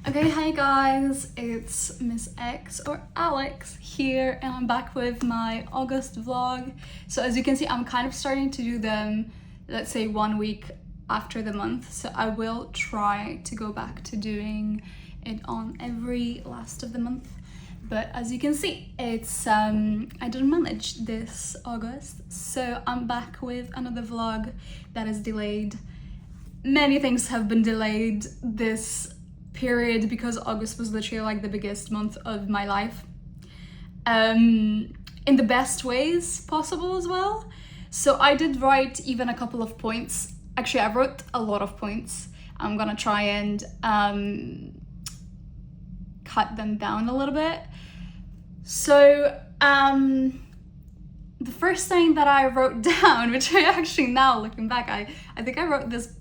Okay, hi guys, it's Miss X or Alex here, and I'm back with my August vlog. So as you can see, I'm kind of starting to do them, let's say 1 week after the month. So I will try to go back to doing it on every last of the month. But as you can see, it's I didn't manage this August. So I'm back with another vlog that is delayed. Many things have been delayed this period because August was literally like the biggest month of my life, in the best ways possible as well. So I did write even a couple of points. Actually, I wrote a lot of points. I'm gonna try and cut them down a little bit. So the first thing that I wrote down, which I actually now looking back, I think I wrote this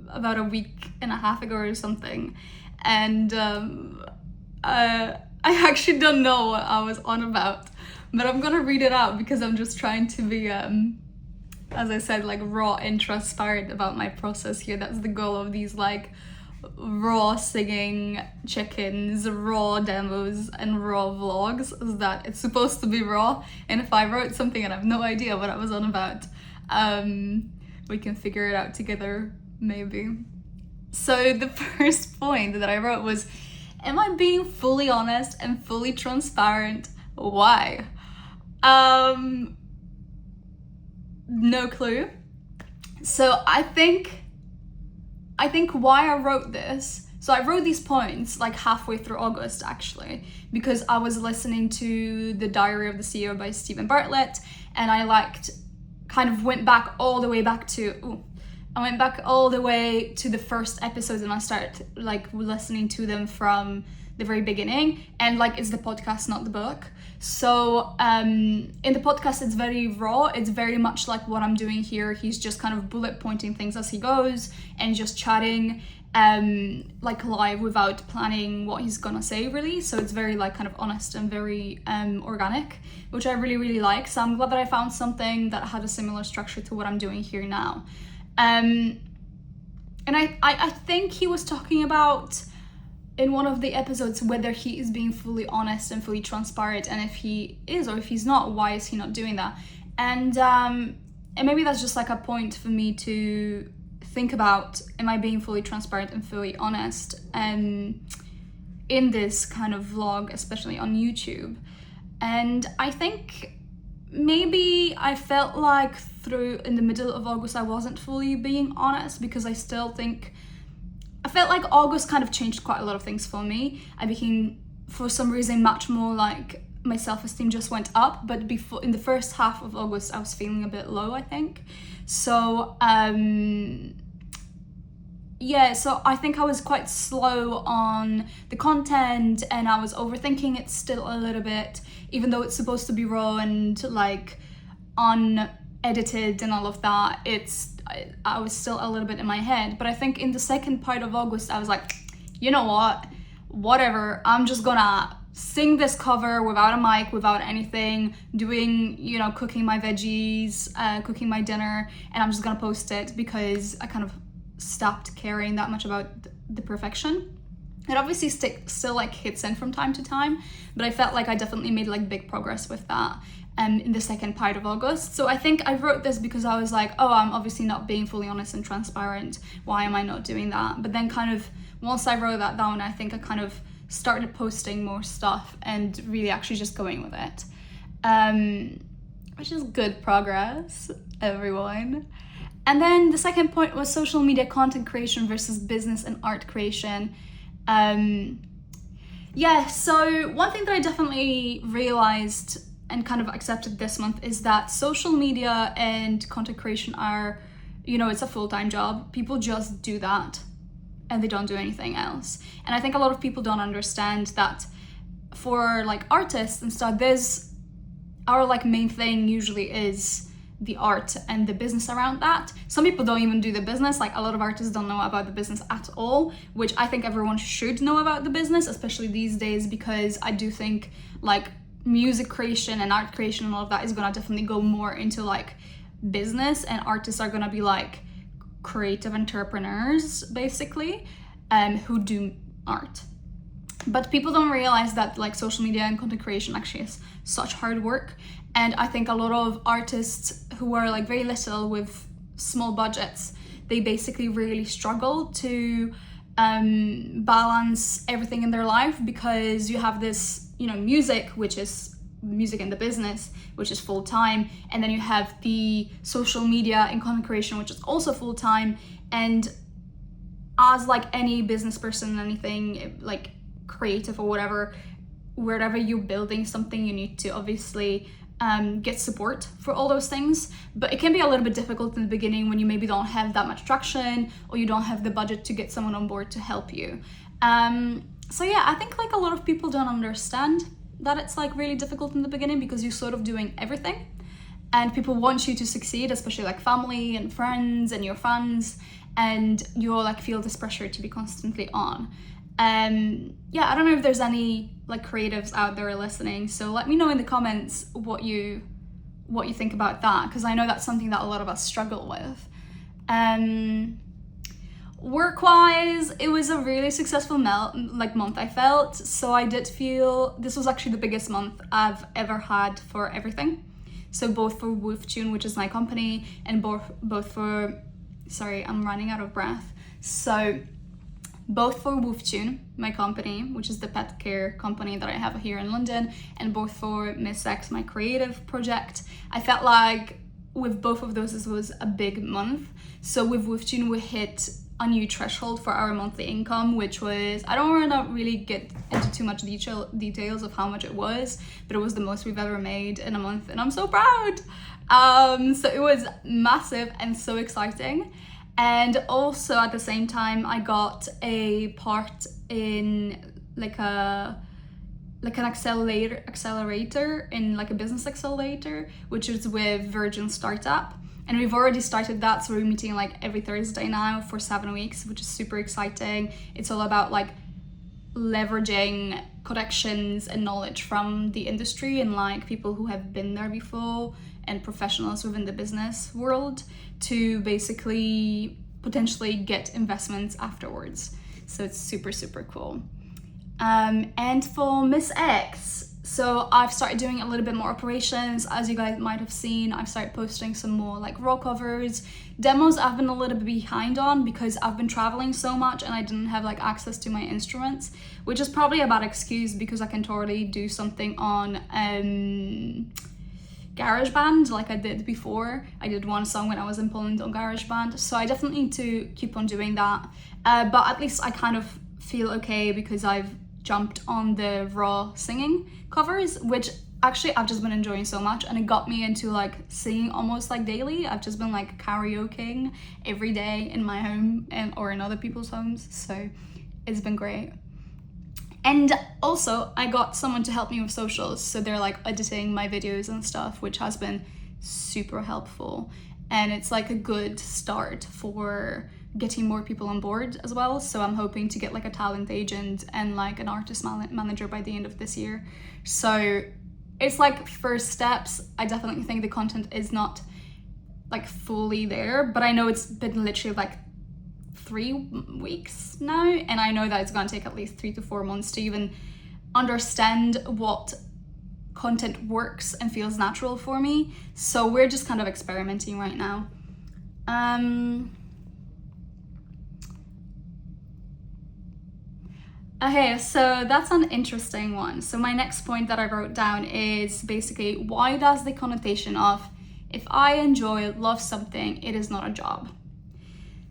about a week and a half ago or something, and I actually don't know what I was on about, but I'm gonna read it out because I'm just trying to be as I said, like raw and transparent about my process here. That's the goal of these like raw singing chickens, raw demos and raw vlogs, is that it's supposed to be raw, and if I wrote something and I have no idea what I was on about, we can figure it out together maybe. So the first point that I wrote was, am I being fully honest and fully transparent? Why? No clue. So I think why I wrote this, so I wrote these points like halfway through August actually, because I was listening to The Diary of the CEO by Stephen Bartlett, and I went back all the way to the first episodes, and I started like listening to them from the very beginning, and like it's the podcast, not the book. So in the podcast it's very raw, it's very much like what I'm doing here. He's just kind of bullet pointing things as he goes and just chatting like live without planning what he's gonna say really. So it's very like kind of honest and very organic, which I really like. So I'm glad that I found something that had a similar structure to what I'm doing here now. And I think he was talking about in one of the episodes whether he is being fully honest and fully transparent, and if he is or if he's not, why is he not doing that? And maybe that's just like a point for me to think about, am I being fully transparent and fully honest in this kind of vlog, especially on YouTube? And I think maybe I felt like in the middle of August I wasn't fully being honest, because I felt like August kind of changed quite a lot of things for me. I became, for some reason, much more like my self-esteem just went up, but before, in the first half of August I was feeling a bit low, I think. So so I think I was quite slow on the content, and I was overthinking it still a little bit, even though it's supposed to be raw and like unedited and all of that. I was still a little bit in my head. But I think in the second part of August I was like, you know what, whatever, I'm just gonna sing this cover without a mic, without anything, doing, cooking my veggies, cooking my dinner, and I'm just gonna post it, because I kind of stopped caring that much about the perfection. It obviously still like hits in from time to time, but I felt like I definitely made like big progress with that in the second part of August. So I think I wrote this because I was like, oh, I'm obviously not being fully honest and transparent. Why am I not doing that? But then kind of once I wrote that down, I think I kind of started posting more stuff and really actually just going with it, which is good progress, everyone. And then the second point was social media content creation versus business and art creation. So one thing that I definitely realized and kind of accepted this month is that social media and content creation are, it's a full-time job. People just do that and they don't do anything else. And I think a lot of people don't understand that for like artists and stuff, our like main thing usually is the art and the business around that. Some people don't even do the business, like a lot of artists don't know about the business at all, which I think everyone should know about the business, especially these days, because I do think like music creation and art creation and all of that is gonna definitely go more into like business, and artists are gonna be like creative entrepreneurs basically, who do art. But people don't realize that like social media and content creation actually is such hard work. And I think a lot of artists who are like very little with small budgets, they basically really struggle to balance everything in their life, because you have this, you know, music, which is music in the business, which is full-time, and then you have the social media and content creation, which is also full-time. And as like any business person, anything like creative or whatever, wherever you're building something, you need to obviously get support for all those things. But it can be a little bit difficult in the beginning when you maybe don't have that much traction, or you don't have the budget to get someone on board to help you. So yeah, I think like a lot of people don't understand that it's like really difficult in the beginning, because you're sort of doing everything and people want you to succeed, especially like family and friends and your fans, and you'll like feel this pressure to be constantly on. Yeah, I don't know if there's any like creatives out there listening, so let me know in the comments what you think about that, because I know that's something that a lot of us struggle with. Work-wise, it was a really successful month, I felt. So I did feel this was actually the biggest month I've ever had for everything. So both for WoofTune, which is my company, and both for, sorry, I'm running out of breath. So both for WoofTune, my company, which is the pet care company that I have here in London, and both for Miss X, my creative project, I felt like with both of those, this was a big month. So with WoofTune, we hit a new threshold for our monthly income, which was, I don't want to really get into too much details of how much it was, but it was the most we've ever made in a month, and I'm so proud. So it was massive and so exciting. And also at the same time, I got a part in like an accelerator in like a business accelerator, which is with Virgin Startup. And we've already started that, so we're meeting like every Thursday now for 7 weeks, which is super exciting. It's all about like leveraging connections and knowledge from the industry and like people who have been there before and professionals within the business world to basically potentially get investments afterwards. So it's super, super cool. And for Miss X, so I've started doing a little bit more operations. As you guys might have seen, I've started posting some more like raw covers. Demos I've been a little bit behind on because I've been traveling so much and I didn't have like access to my instruments, which is probably a bad excuse because I can totally do something on GarageBand like I did before. I did one song when I was in Poland on GarageBand, so I definitely need to keep on doing that. But at least I kind of feel okay because I've jumped on the raw singing covers, which actually I've just been enjoying so much, and it got me into like singing almost like daily. I've just been like karaokeing every day in my home or in other people's homes, so it's been great. And also I got someone to help me with socials, so they're like editing my videos and stuff, which has been super helpful, and it's like a good start for getting more people on board as well. So I'm hoping to get like a talent agent and like an artist manager by the end of this year. So it's like first steps. I definitely think the content is not like fully there, but I know it's been literally like 3 weeks now, and I know that it's gonna take at least 3 to 4 months to even understand what content works and feels natural for me. So we're just kind of experimenting right now. Okay, so that's an interesting one. So my next point that I wrote down is basically, why does the connotation of if I love something, it is not a job?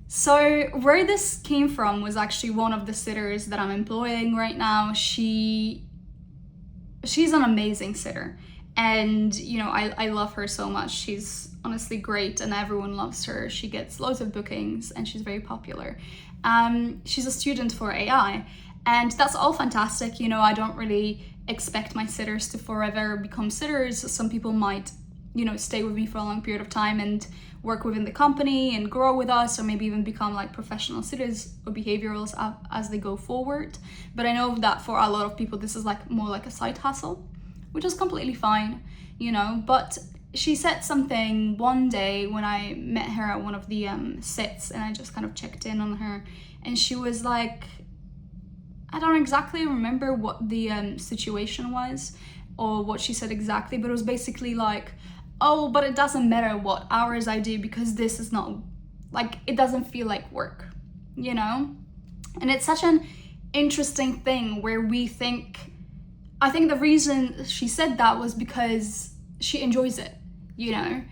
So where this came from was actually one of the sitters that I'm employing right now. She's an amazing sitter, and you know, I love her so much. She's honestly great and everyone loves her. She gets loads of bookings and she's very popular. She's a student for AI. And that's all fantastic. You know, I don't really expect my sitters to forever become sitters. Some people might, you know, stay with me for a long period of time and work within the company and grow with us, or maybe even become like professional sitters or behaviorals as they go forward. But I know that for a lot of people, this is like more like a side hustle, which is completely fine, you know. But she said something one day when I met her at one of the sits, and I just kind of checked in on her, and she was like, I don't exactly remember what the situation was or what she said exactly, but it was basically like, oh, but it doesn't matter what hours I do because this is not, like, it doesn't feel like work, you know? And it's such an interesting thing where we think, I think the reason she said that was because she enjoys it, you know?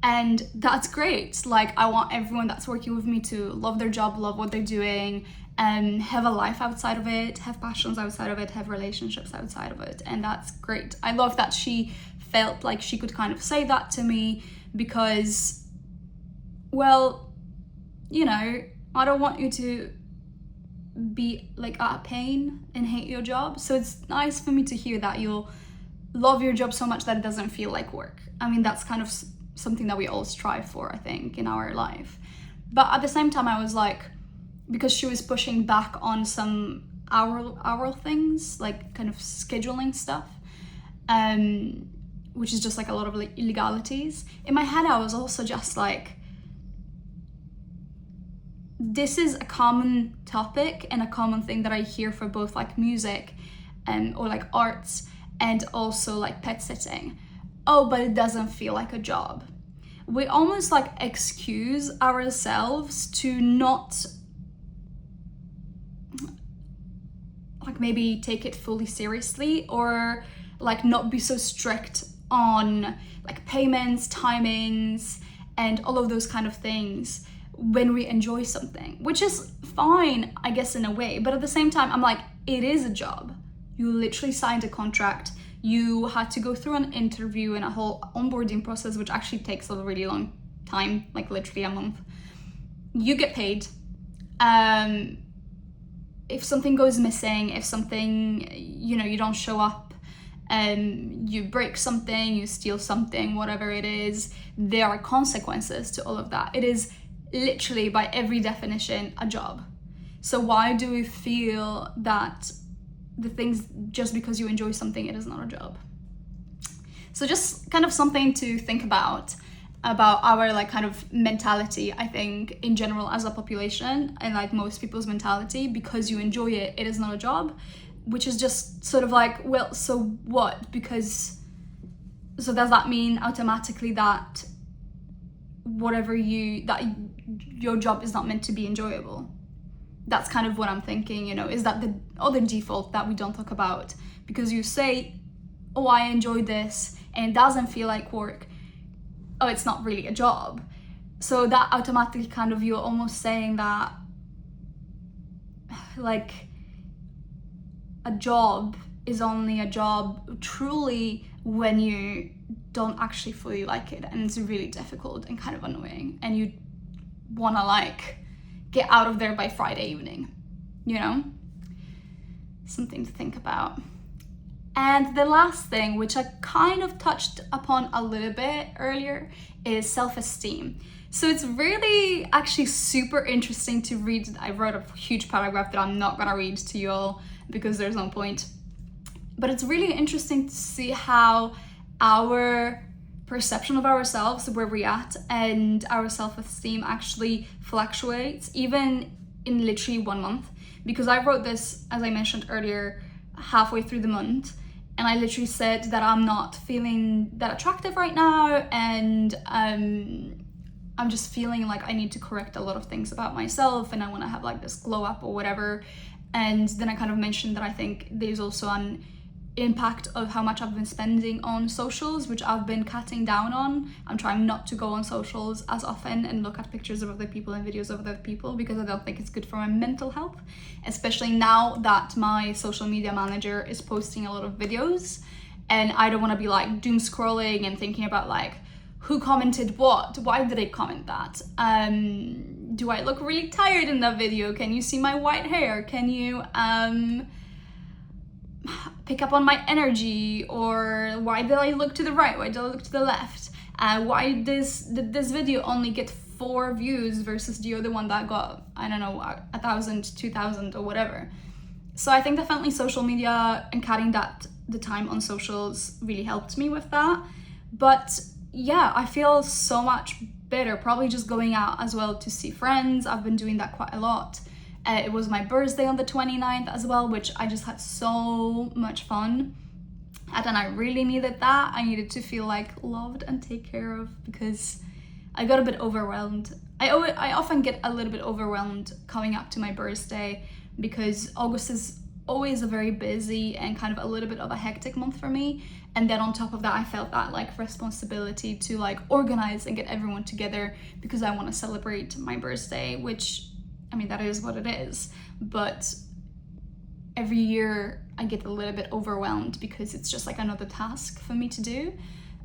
And that's great. Like, I want everyone that's working with me to love their job, love what they're doing, and have a life outside of it, have passions outside of it, have relationships outside of it. And that's great. I love that she felt like she could kind of say that to me because, well, you know, I don't want you to be like at pain and hate your job. So it's nice for me to hear that you'll love your job so much that it doesn't feel like work. I mean, that's kind of something that we all strive for, I think, in our life. But at the same time, I was like, because she was pushing back on some hour things, like kind of scheduling stuff, which is just like a lot of illegalities. In my head, I was also just like, this is a common topic and a common thing that I hear for both like music or like arts and also like pet sitting. Oh, but it doesn't feel like a job. We almost like excuse ourselves to not like maybe take it fully seriously or like not be so strict on like payments, timings, and all of those kind of things when we enjoy something, which is fine, I guess, in a way. But at the same time, I'm like, it is a job. You literally signed a contract. You had to go through an interview and a whole onboarding process, which actually takes a really long time, like literally a month. You get paid. If something goes missing, if something, you know, you don't show up, you break something, you steal something, whatever it is, there are consequences to all of that. It is literally, by every definition, a job. So why do we feel that the things, just because you enjoy something, it is not a job? So just kind of something to think about our like kind of mentality, I think, in general as a population, and like most people's mentality. Because you enjoy it, it is not a job, which is just sort of like, well, so what? Because, so does that mean automatically that your job is not meant to be enjoyable? That's kind of what I'm thinking, you know, is that the other default that we don't talk about? Because you say, oh, I enjoy this and it doesn't feel like work, oh, it's not really a job. So that automatically kind of, you're almost saying that like a job is only a job truly when you don't actually fully like it, and it's really difficult and kind of annoying, and you want to like get out of there by Friday evening, you know? Something to think about. And the last thing, which I kind of touched upon a little bit earlier, is self-esteem. So it's really actually super interesting to read. I wrote a huge paragraph that I'm not gonna read to you all because there's no point. But it's really interesting to see how our perception of ourselves, where we're at, and our self-esteem actually fluctuates, even in literally 1 month. Because I wrote this, as I mentioned earlier, halfway through the month, and I literally said that I'm not feeling that attractive right now, and I'm just feeling like I need to correct a lot of things about myself, and I want to have like this glow up or whatever. And then I kind of mentioned that I think there's also an impact of how much I've been spending on socials, which I've been cutting down on. I'm trying not to go on socials as often and look at pictures of other people and videos of other people, because I don't think it's good for my mental health, especially now that my social media manager is posting a lot of videos, and I don't want to be like doom scrolling and thinking about like who commented what, why did they comment that, do I look really tired in that video, can you see my white hair, can you pick up on my energy, or why did I look to the right, why did I look to the left, why did this video only get 4 views versus the other one that got, I don't know, 1,000, 2,000 or whatever. So I think definitely social media and cutting the time on socials really helped me with that. But yeah, I feel so much better, probably just going out as well to see friends. I've been doing that quite a lot, It was my birthday on the 29th as well, which I just had so much fun. And I really needed that. I needed to feel like loved and taken care of, because I got a bit overwhelmed. I often get a little bit overwhelmed coming up to my birthday, because August is always a very busy and kind of a little bit of a hectic month for me. And then on top of that, I felt that like responsibility to like organize and get everyone together, because I want to celebrate my birthday, which, I mean, that is what it is. But every year I get a little bit overwhelmed because it's just like another task for me to do.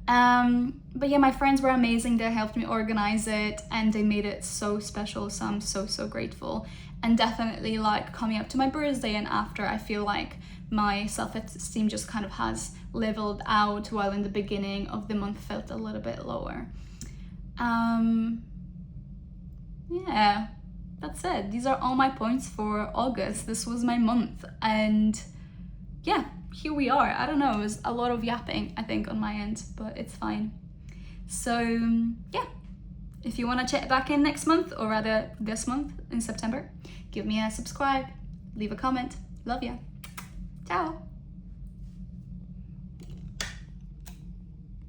But yeah, my friends were amazing. They helped me organize it and they made it so special. So I'm so grateful. And definitely like coming up to my birthday and after, I feel like my self-esteem just kind of has leveled out, while in the beginning of the month felt a little bit lower. Yeah, that's it. These are all my points for August. This was my month, and yeah, here we are. I don't know, it was a lot of yapping, I think, on my end, but it's fine. So yeah, if you want to check back in next month, or rather this month in September, give me a subscribe, leave a comment. Love ya. Ciao.